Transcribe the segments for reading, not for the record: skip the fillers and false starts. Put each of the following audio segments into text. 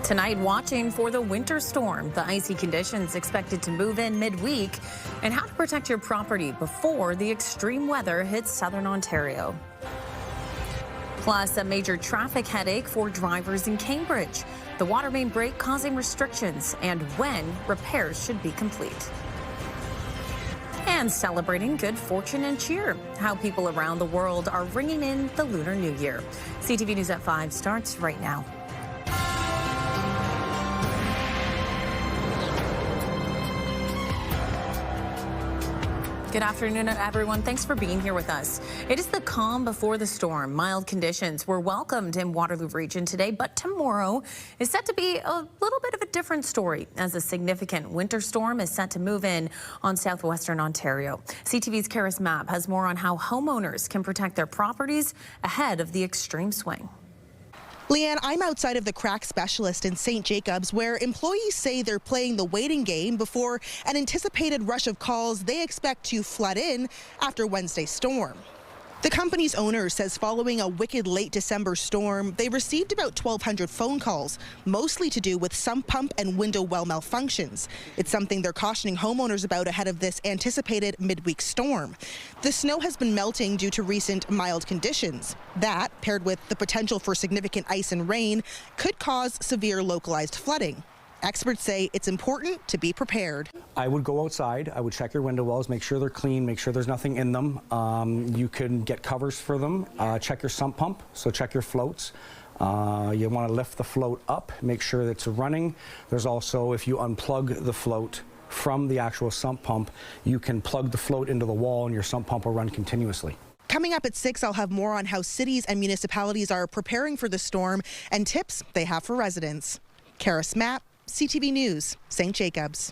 Tonight, watching for the winter storm, the icy conditions expected to move in midweek, and how to protect your property before the extreme weather hits southern Ontario. Plus, a major traffic headache for drivers in Cambridge, the water main break causing restrictions, and when repairs should be complete. And celebrating good fortune and cheer, how people around the world are ringing in the Lunar New Year. CTV News at 5 starts right now. Good afternoon, everyone. Thanks for being here with us. It is the calm before the storm. Mild conditions were welcomed in Waterloo Region today, but tomorrow is set to be a little bit of a different story as a significant winter storm is set to move in on southwestern Ontario. CTV's Karis Mapp has more on how homeowners can protect their properties ahead of the extreme swing. Leanne, I'm outside of the crack specialist in St. Jacobs, where employees say they're playing the waiting game before an anticipated rush of calls they expect to flood in after Wednesday's storm. The company's owner says following a wicked late December storm, they received about 1,200 phone calls, mostly to do with sump pump and window well malfunctions. It's something they're cautioning homeowners about ahead of this anticipated midweek storm. The snow has been melting due to recent mild conditions. That, paired with the potential for significant ice and rain, could cause severe localized flooding. Experts say it's important to be prepared. I would go outside, I would check your window wells, make sure they're clean, make sure there's nothing in them. You can get covers for them. Check your sump pump, so check your floats. You want to lift the float up, make sure that it's running. There's also, if you unplug the float from the actual sump pump, you can plug the float into the wall and your sump pump will run continuously. Coming up at 6, I'll have more on how cities and municipalities are preparing for the storm and tips they have for residents. Karis Mapp, CTV News, St. Jacobs.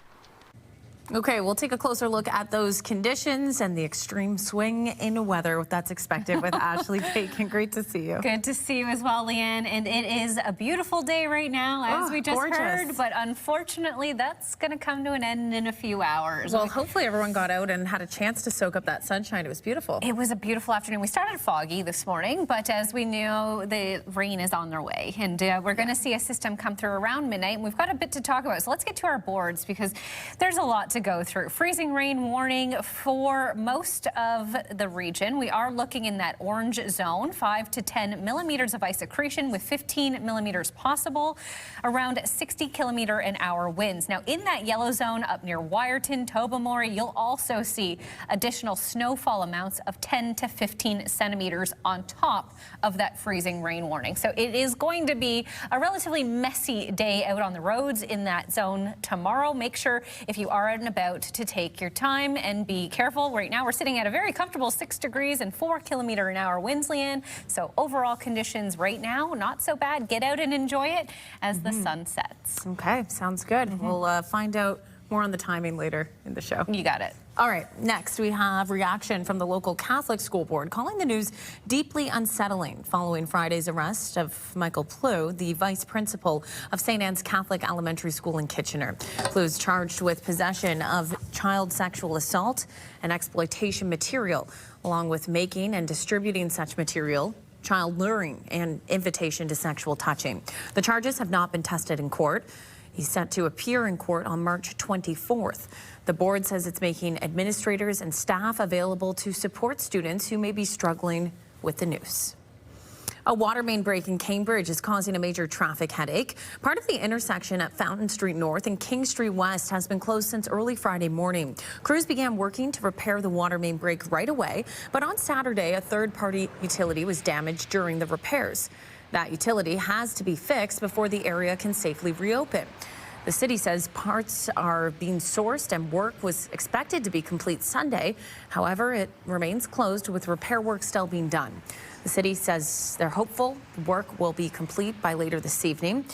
Okay, we'll take a closer look at those conditions and the extreme swing in weather that's expected with Ashley Bacon. Great to see you. Good to see you as well, Leanne. And it is a beautiful day right now, as we just heard. But unfortunately, that's going to come to an end in a few hours. Well, hopefully everyone got out and had a chance to soak up that sunshine. It was beautiful. It was a beautiful afternoon. We started foggy this morning, but as we knew, the rain is on their way. And we're going to see a system come through around midnight. And we've got a bit to talk about. So let's get to our boards because there's a lot to go through. Freezing rain warning for most of the region. We are looking in that orange zone, 5 to 10 millimeters of ice accretion with 15 millimeters possible, around 60 kilometer-an-hour winds. Now in that yellow zone up near Wyerton, Tobermory, you'll also see additional snowfall amounts of 10 to 15 centimeters on top of that freezing rain warning. So it is going to be a relatively messy day out on the roads in that zone tomorrow. Make sure if you are out and about to take your time and be careful. Right now we're sitting at a very comfortable 6 degrees and 4 kilometer-an-hour winds, Leanne. So overall conditions right now, not so bad. Get out and enjoy it as the sun sets. Okay, sounds good. We'll find out more on the timing later in the show. You got it. All right, next we have reaction from the local Catholic school board calling the news deeply unsettling following Friday's arrest of Michael Plew, the vice principal of St. Anne's Catholic Elementary School in Kitchener. Plew is charged with possession of child sexual assault and exploitation material, along with making and distributing such material, child luring, and invitation to sexual touching. The charges have not been tested in court. He's set to appear in court on March 24th. The board says it's making administrators and staff available to support students who may be struggling with the news. A water main break in Cambridge is causing a major traffic headache. Part of the intersection at Fountain Street North and King Street West has been closed since early Friday morning. Crews began working to repair the water main break right away, but on Saturday, a third-party utility was damaged during the repairs. That utility has to be fixed before the area can safely reopen. The city says parts are being sourced and work was expected to be complete Sunday. However, it remains closed with repair work still being done. The city says they're hopeful the work will be complete by later this evening.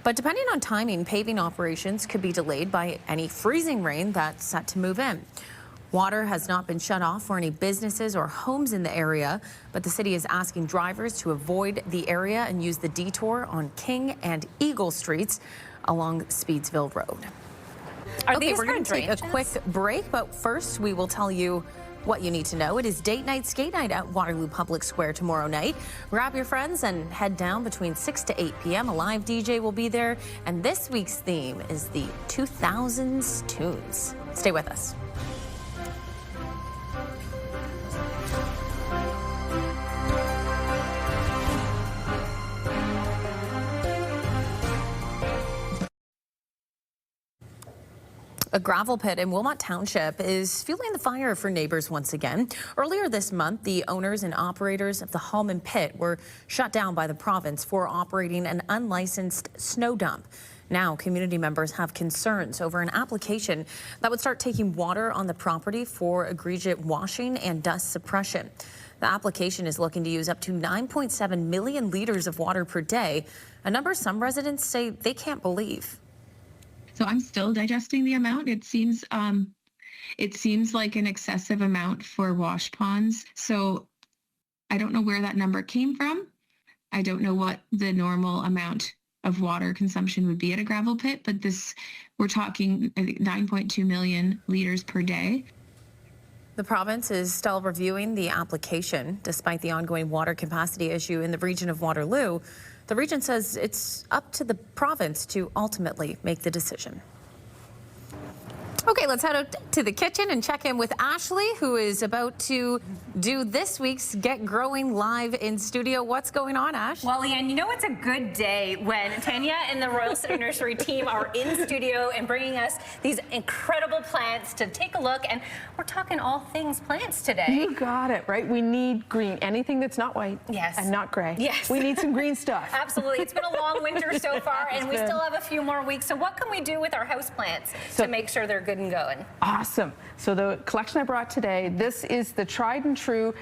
But depending on timing, paving operations could be delayed by any freezing rain that's set to move in. Water has not been shut off for any businesses or homes in the area, but the city is asking drivers to avoid the area and use the detour on King and Eagle Streets along Speedsville Road. Okay, we're going to take a quick break, but first we will tell you what you need to know. It is date night skate night at Waterloo Public Square tomorrow night. Grab your friends and head down between 6 to 8 p.m. A live DJ will be there, and this week's theme is the 2000s tunes. Stay with us. A gravel pit in Wilmot Township is fueling the fire for neighbors once again. Earlier this month, the owners and operators of the Hallman pit were shut down by the province for operating an unlicensed snow dump. Now, community members have concerns over an application that would start taking water on the property for egregious washing and dust suppression. The application is looking to use up to 9.7 million liters of water per day, a number some residents say they can't believe. So I'm still digesting the amount. It seems like an excessive amount for wash ponds. So I don't know where that number came from. I don't know what the normal amount of water consumption would be at a gravel pit, but we're talking 9.2 million liters per day. The province is still reviewing the application. Despite the ongoing water capacity issue in the region of Waterloo, the region says it's up to the province to ultimately make the decision. Okay, let's head out to the kitchen and check in with Ashley, who is about to do this week's Get Growing live in studio. What's going on, Ash? Well, Leanne, you know it's a good day when Tanya and the Royal City Nursery team are in studio and bringing us these incredible plants to take a look. And we're talking all things plants today. You got it, right? We need green. Anything that's not white and not gray. Yes. We need some green stuff. Absolutely. It's been a long winter so far, and we still have a few more weeks. So what can we do with our house plants to make sure they're good and going? Awesome. So the collection I brought today, this is the tried and true.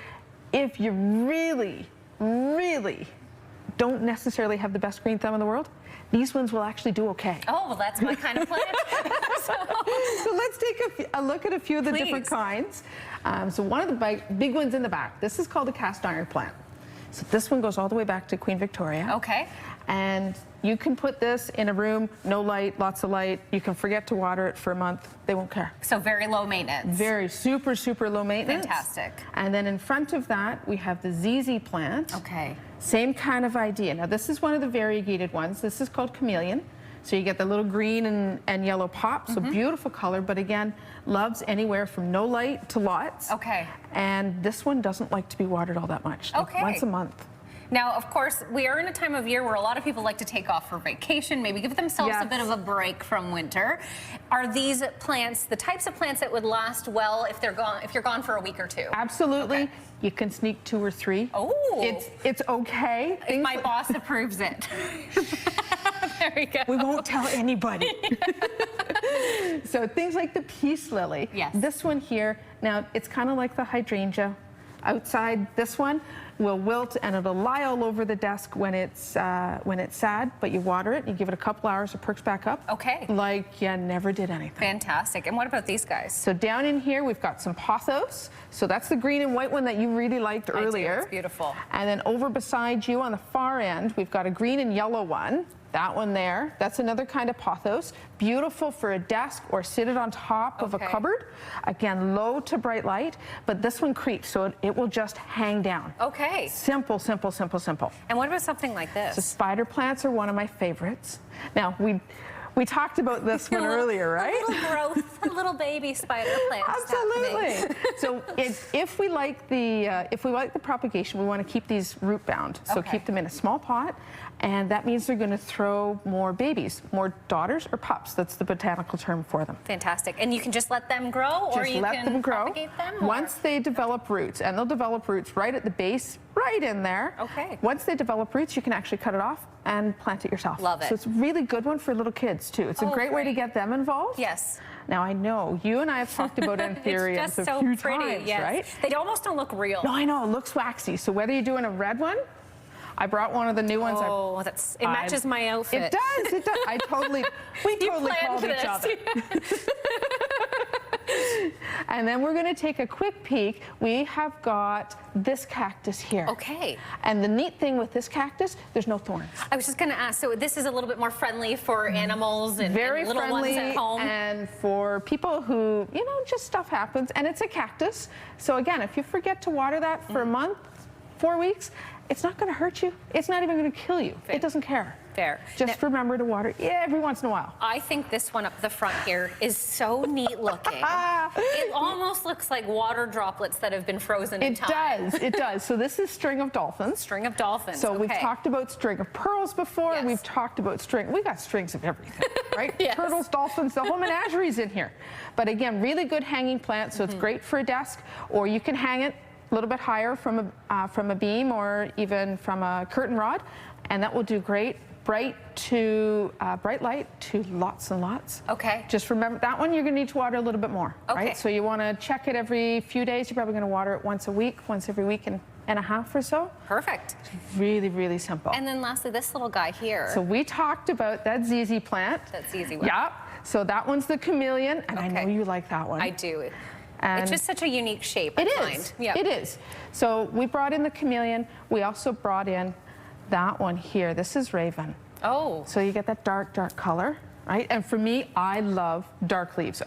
If you really, really don't necessarily have the best green thumb in the world, these ones will actually do okay. Oh, well, that's my kind of plant. So let's take a look at a few of the different kinds. So one of the big ones in the back, this is called a cast iron plant. So this one goes all the way back to Queen Victoria. Okay. And you can put this in a room, no light, lots of light. You can forget to water it for a month. They won't care. So very low maintenance. Very super, super low maintenance. Fantastic. And then in front of that, we have the ZZ plant. Okay. Same kind of idea. Now this is one of the variegated ones. This is called chameleon. So you get the little green and yellow pop, so beautiful color, but again, loves anywhere from no light to lots. Okay. And this one doesn't like to be watered all that much. Okay. Once a month. Now, of course, we are in a time of year where a lot of people like to take off for vacation, maybe give themselves a bit of a break from winter. Are these plants the types of plants that would last well if you're gone for a week or two? Absolutely. Okay. You can sneak 2 or 3. Oh. It's okay. If my boss approves it. There we go. We won't tell anybody. So things like the peace lily. Yes. This one here, now it's kind of like the hydrangea. Outside, this one will wilt and it'll lie all over the desk when it's sad, but you water it, you give it a couple hours, it perks back up. Okay. Like you never did anything. Fantastic. And what about these guys? So down in here, we've got some pothos. So that's the green and white one that you really liked earlier. It's beautiful. And then over beside you on the far end, we've got a green and yellow one. That one there, that's another kind of pothos. Beautiful for a desk or sit it on top of a cupboard. Again, low to bright light, but this one creeps, so it will just hang down. Okay. Simple, simple, simple, simple. And what about something like this? So spider plants are one of my favorites. Now, we talked about this one earlier, right? A little growth, a little baby spider plant. Absolutely. So if we like the propagation, we want to keep these root bound. So keep them in a small pot, and that means they're going to throw more babies, more daughters or pups. That's the botanical term for them. Fantastic. And you can just let them grow, or you can propagate them? Once they develop roots, and they'll develop roots right at the base, right in there. Okay. Once they develop roots, you can actually cut it off and plant it yourself. Love it. So it's a really good one for little kids too. It's a great way to get them involved. Yes. Now I know you and I have talked about anthuriums a few times, right? They almost don't look real. No, I know, it looks waxy. So whether you're doing a red one, I brought one of the new ones. Oh, it matches my outfit. It does. We totally called each other. And then we're going to take a quick peek. We have got this cactus here. Okay. And the neat thing with this cactus, there's no thorns. I was just going to ask, so this is a little bit more friendly for animals and Very little friendly ones at home? And for people who, you know, just stuff happens. And it's a cactus. So again, if you forget to water that for a month, 4 weeks, it's not going to hurt you. It's not even going to kill you. Fair. It doesn't care. Fair. Just remember to water every once in a while. I think this one up the front here is so neat looking. It almost looks like water droplets that have been frozen in time. It does. It does. So this is string of dolphins. String of dolphins. So we've okay. talked about string of pearls before. Yes. We've talked about string. We got strings of everything, right? Yes. Turtles, dolphins, the whole menagerie's in here. But again, really good hanging plant. So it's great for a desk, or you can hang it a little bit higher from a beam or even from a curtain rod, and that will do great. Bright light to lots and lots. Okay. Just remember that one you're going to need to water a little bit more. Okay. Right? So you want to check it every few days. You're probably going to water it once a week, once every week and a half or so. Perfect. Really, really simple. And then lastly, this little guy here. So we talked about that ZZ plant. That ZZ one. Yeah. So that one's the chameleon, and I know you like that one. I do. And it's just such a unique shape. It I is. Find. Yep. It is. So we brought in the chameleon. We also brought in that one here. This is Raven. Oh. So you get that dark, dark color, right? And for me, I love dark leaves.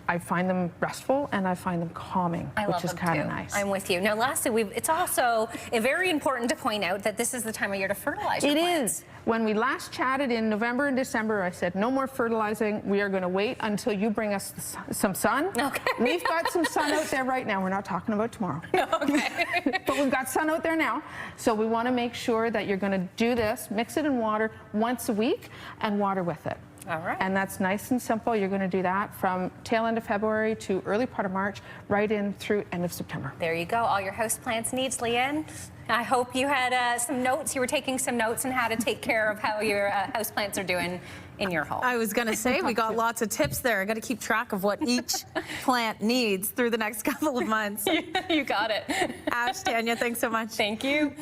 I find them restful and I find them calming, which is kind of nice. I'm with you. Now, lastly, it's also very important to point out that this is the time of year to fertilize your plants. It is. When we last chatted in November and December, I said, no more fertilizing. We are going to wait until you bring us some sun. Okay. We've got some sun out there right now. We're not talking about tomorrow. Okay. But we've got sun out there now. So we want to make sure that you're going to do this, mix it in water once a week and water with it. All right. And that's nice and simple. You're going to do that from tail end of February to early part of March, right in through end of September. There you go. All your houseplants needs, Leanne. I hope you had some notes. You were taking some notes on how to take care of how your houseplants are doing in your home. I was going to say, we got lots of tips there. I got to keep track of what each plant needs through the next couple of months. You got it. Ash, Tanya, thanks so much. Thank you.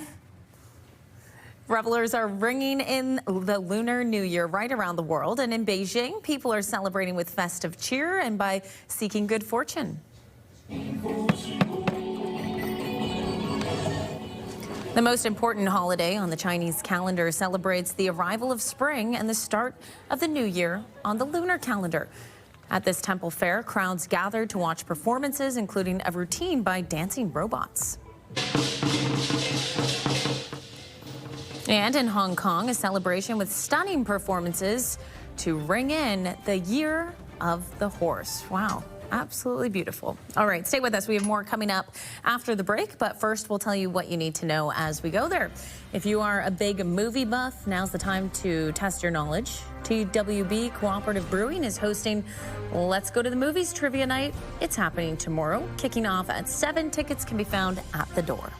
Revelers are ringing in the Lunar New Year right around the world, and in Beijing, people are celebrating with festive cheer and by seeking good fortune. The most important holiday on the Chinese calendar celebrates the arrival of spring and the start of the new year on the lunar calendar. At this temple fair, crowds gathered to watch performances, including a routine by dancing robots. And in Hong Kong, a celebration with stunning performances to ring in the year of the horse. Wow, absolutely beautiful. All right, stay with us. We have more coming up after the break, but first we'll tell you what you need to know as we go there. If you are a big movie buff, now's the time to test your knowledge. TWB Cooperative Brewing is hosting Let's Go to the Movies Trivia Night. It's happening tomorrow, kicking off at 7. Tickets can be found at the door.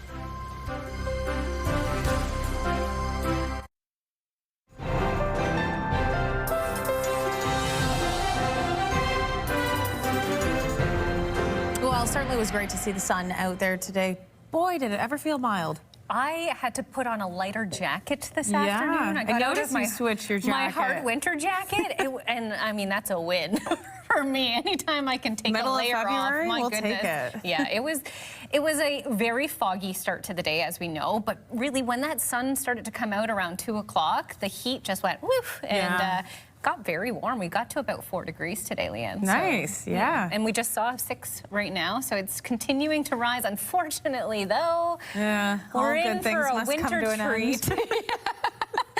Well, certainly it was great to see the sun out there today. Boy, did it ever feel mild. I had to put on a lighter jacket this afternoon. I got out noticed of you switched your jacket. My hard winter jacket, and I mean, that's a win for me. Anytime I can take Middle a of layer February, off, my we'll goodness. take it. Yeah, it was a very foggy start to the day, as we know, but really when that sun started to come out around 2 o'clock, the heat just went woof, and got very warm. We got to about 4 degrees today, Leanne. Nice, so, yeah. And we just saw 6 right now, so it's continuing to rise. Unfortunately, though, yeah, we're all in good things for a must winter come to an treat. end.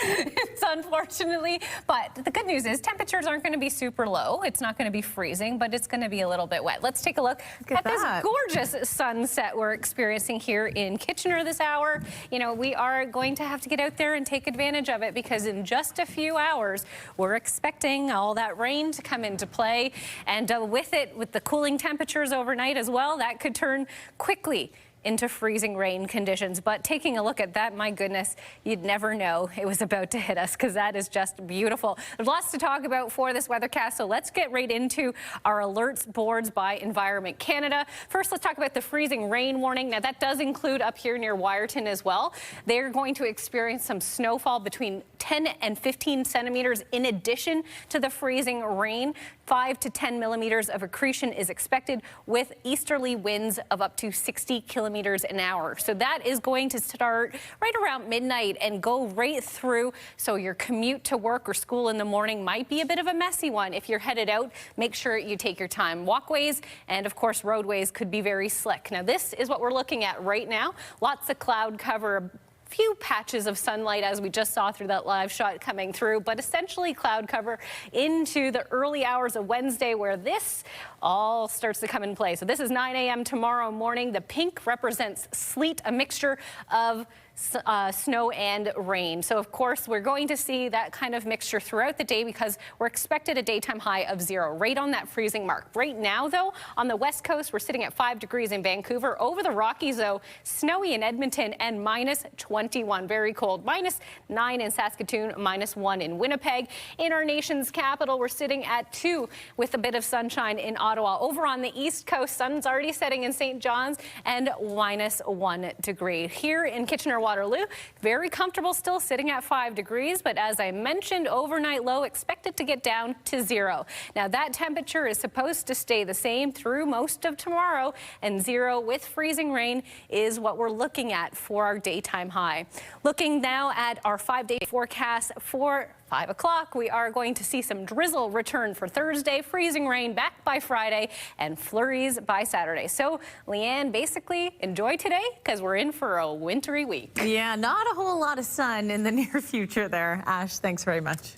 It's unfortunately, but the good news is temperatures aren't going to be super low. It's not going to be freezing, but it's going to be a little bit wet. Let's take a look at this gorgeous sunset we're experiencing here in Kitchener this hour. You know, we are going to have to get out there and take advantage of it because in just a few hours, we're expecting all that rain to come into play. And with it, with the cooling temperatures overnight as well, that could turn quickly into freezing rain conditions. But taking a look at that, my goodness, you'd never know it was about to hit us because that is just beautiful. There's lots to talk about for this weathercast, so let's get right into our alerts boards by Environment Canada. First, let's talk about the freezing rain warning. Now, that does include up here near Wyerton as well. They're going to experience some snowfall between 10 and 15 centimeters in addition to the freezing rain. 5 to 10 millimeters of accretion is expected with easterly winds of up to 60 kilometers an hour. So that is going to start right around midnight and go right through. So your commute to work or school in the morning might be a bit of a messy one. If you're headed out, make sure you take your time. Walkways and of course roadways could be very slick. Now this is what we're looking at right now. Lots of cloud cover. Few patches of sunlight as we just saw through that live shot coming through, but essentially cloud cover into the early hours of Wednesday where this all starts to come in play. So this is 9 a.m. tomorrow morning. The pink represents sleet, a mixture of snow and rain. So of course we're going to see that kind of mixture throughout the day because we're expected a daytime high of 0, right on that freezing mark. Right now though, on the west coast, we're sitting at 5 degrees in Vancouver. Over the Rockies though, snowy in Edmonton and minus 21, very cold. Minus 9 in Saskatoon, minus 1 in Winnipeg. In our nation's capital, we're sitting at 2 with a bit of sunshine in Ottawa. Over on the east coast, sun's already setting in St. John's and minus 1 degree. Here in Kitchener, Waterloo, very comfortable still sitting at 5 degrees, but as I mentioned, overnight low expected to get down to 0. Now that temperature is supposed to stay the same through most of tomorrow, and 0 with freezing rain is what we're looking at for our daytime high. Looking now at our 5-day forecast for 5 o'clock, we are going to see some drizzle return for Thursday, freezing rain back by Friday, and flurries by Saturday. So, Leanne, basically enjoy today because we're in for a wintry week. Yeah, not a whole lot of sun in the near future there. Ash, thanks very much.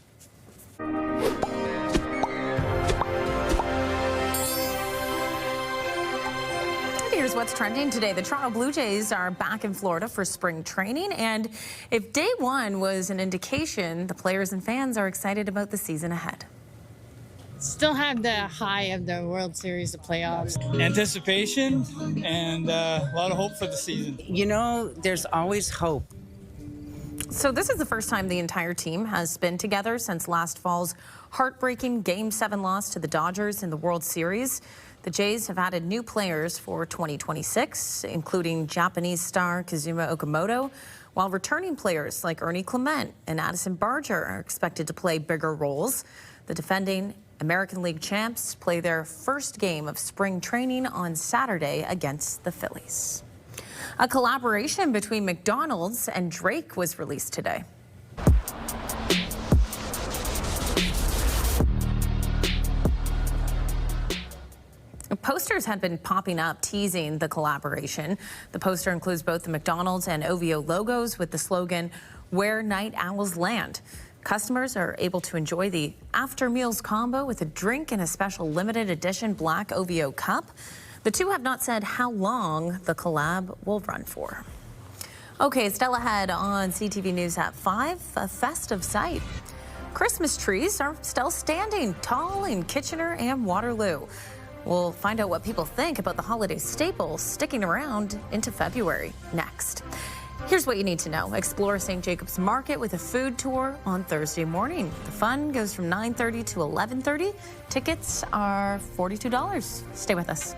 Here's what's trending today. The Toronto Blue Jays are back in Florida for spring training, and if day one was an indication, the players and fans are excited about the season ahead. Still have the high of the World Series, the playoffs. Anticipation and a lot of hope for the season. You know, there's always hope. So this is the first time the entire team has been together since last fall's heartbreaking Game 7 loss to the Dodgers in the World Series. The Jays have added new players for 2026, including Japanese star Kazuma Okamoto, while returning players like Ernie Clement and Addison Barger are expected to play bigger roles. The defending American League champs play their first game of spring training on Saturday against the Phillies. A collaboration between McDonald's and Drake was released today. Posters had been popping up teasing the collaboration. The poster includes both the McDonald's and OVO logos with the slogan, "Where Night Owls Land." Customers are able to enjoy the after meals combo with a drink and a special limited edition black OVO cup. The two have not said how long the collab will run for. Okay, still ahead on CTV News at 5, a festive sight. Christmas trees are still standing tall in Kitchener and Waterloo. We'll find out what people think about the holiday staple sticking around into February next. Here's what you need to know. Explore St. Jacob's Market with a food tour on Thursday morning. The fun goes from 9:30 to 11:30. Tickets are $42. Stay with us.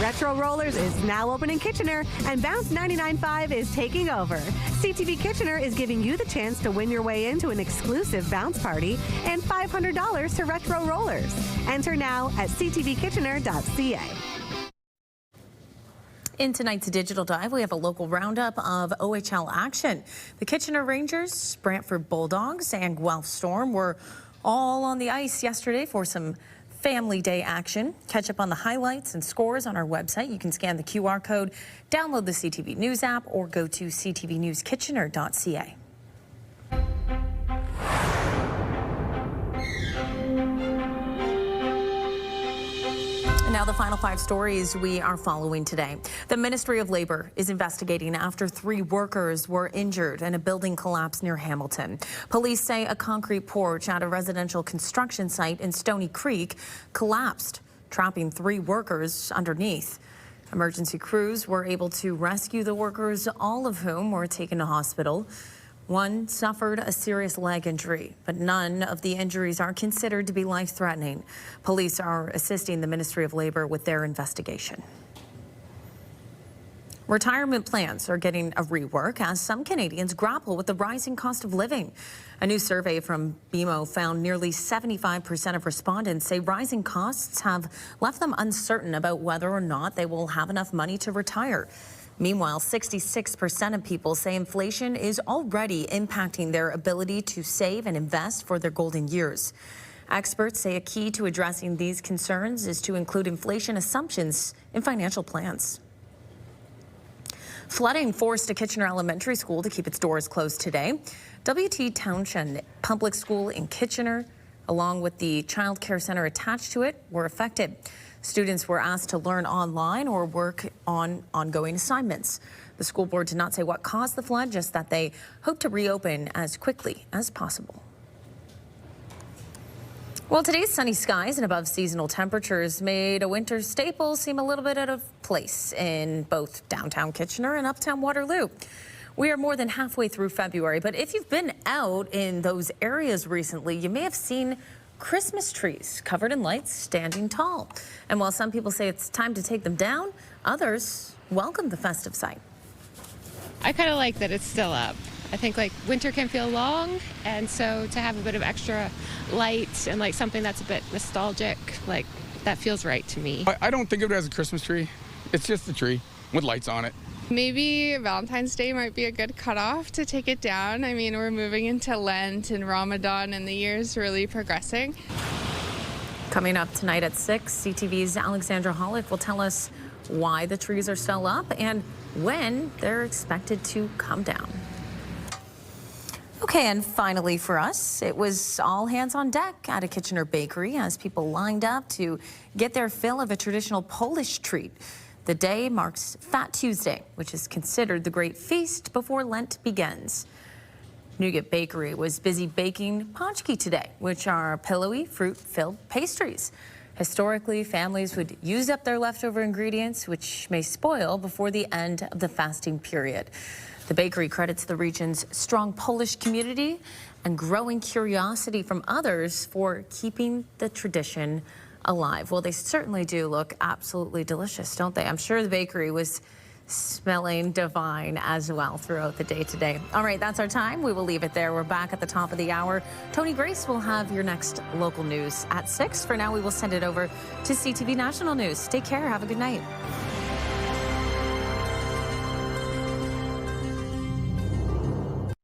Retro Rollers is now open in Kitchener, and Bounce 99.5 is taking over. CTV Kitchener is giving you the chance to win your way into an exclusive bounce party and $500 to Retro Rollers. Enter now at ctvkitchener.ca. In tonight's Digital Dive, we have a local roundup of OHL action. The Kitchener Rangers, Brantford Bulldogs, and Guelph Storm were all on the ice yesterday for some Family Day action. Catch up on the highlights and scores on our website. You can scan the QR code, download the CTV News app, or go to ctvnewskitchener.ca. Now the final 5 stories we are following today. The Ministry of Labour is investigating after 3 workers were injured in a building collapse near Hamilton. Police say a concrete porch at a residential construction site in Stony Creek collapsed, trapping 3 workers underneath. Emergency crews were able to rescue the workers, all of whom were taken to hospital. One suffered a serious leg injury, but none of the injuries are considered to be life-threatening. Police are assisting the Ministry of Labour with their investigation. Retirement plans are getting a rework as some Canadians grapple with the rising cost of living. A new survey from BMO found nearly 75% of respondents say rising costs have left them uncertain about whether or not they will have enough money to retire. Meanwhile, 66% of people say inflation is already impacting their ability to save and invest for their golden years. Experts say a key to addressing these concerns is to include inflation assumptions in financial plans. Flooding forced a Kitchener elementary school to keep its doors closed today. WT Townshend Public School in Kitchener, along with the child care center attached to it, were affected. Students were asked to learn online or work on ongoing assignments. The school board did not say what caused the flood, just that they hope to reopen as quickly as possible. Well, today's sunny skies and above seasonal temperatures made a winter staple seem a little bit out of place in both downtown Kitchener and uptown Waterloo. We are more than halfway through February, but if you've been out in those areas recently, you may have seen Christmas trees covered in lights standing tall. And while some people say it's time to take them down, others welcome the festive sight. I kind of like that it's still up. I think like winter can feel long, and so to have a bit of extra light and like something that's a bit nostalgic, like that feels right to me. I don't think of it as a Christmas tree. It's just a tree with lights on it. Maybe Valentine's Day might be a good cutoff to take it down. I mean, we're moving into Lent and Ramadan and the year's really progressing. Coming up tonight at 6, CTV's Alexandra Hollick will tell us why the trees are still up and when they're expected to come down. Okay, and finally for us, it was all hands on deck at a Kitchener bakery as people lined up to get their fill of a traditional Polish treat. The day marks Fat Tuesday, which is considered the great feast before Lent begins. Nougat Bakery was busy baking pączki today, which are pillowy, fruit-filled pastries. Historically, families would use up their leftover ingredients, which may spoil before the end of the fasting period. The bakery credits the region's strong Polish community and growing curiosity from others for keeping the tradition alive. Well, they certainly do look absolutely delicious, don't they? I'm sure the bakery was smelling divine as well throughout the day today. All right, that's our time. We will leave it there. We're back at the top of the hour. Tony Grace will have your next local news at 6. For now, we will send it over to CTV National News. Take care. Have a good night.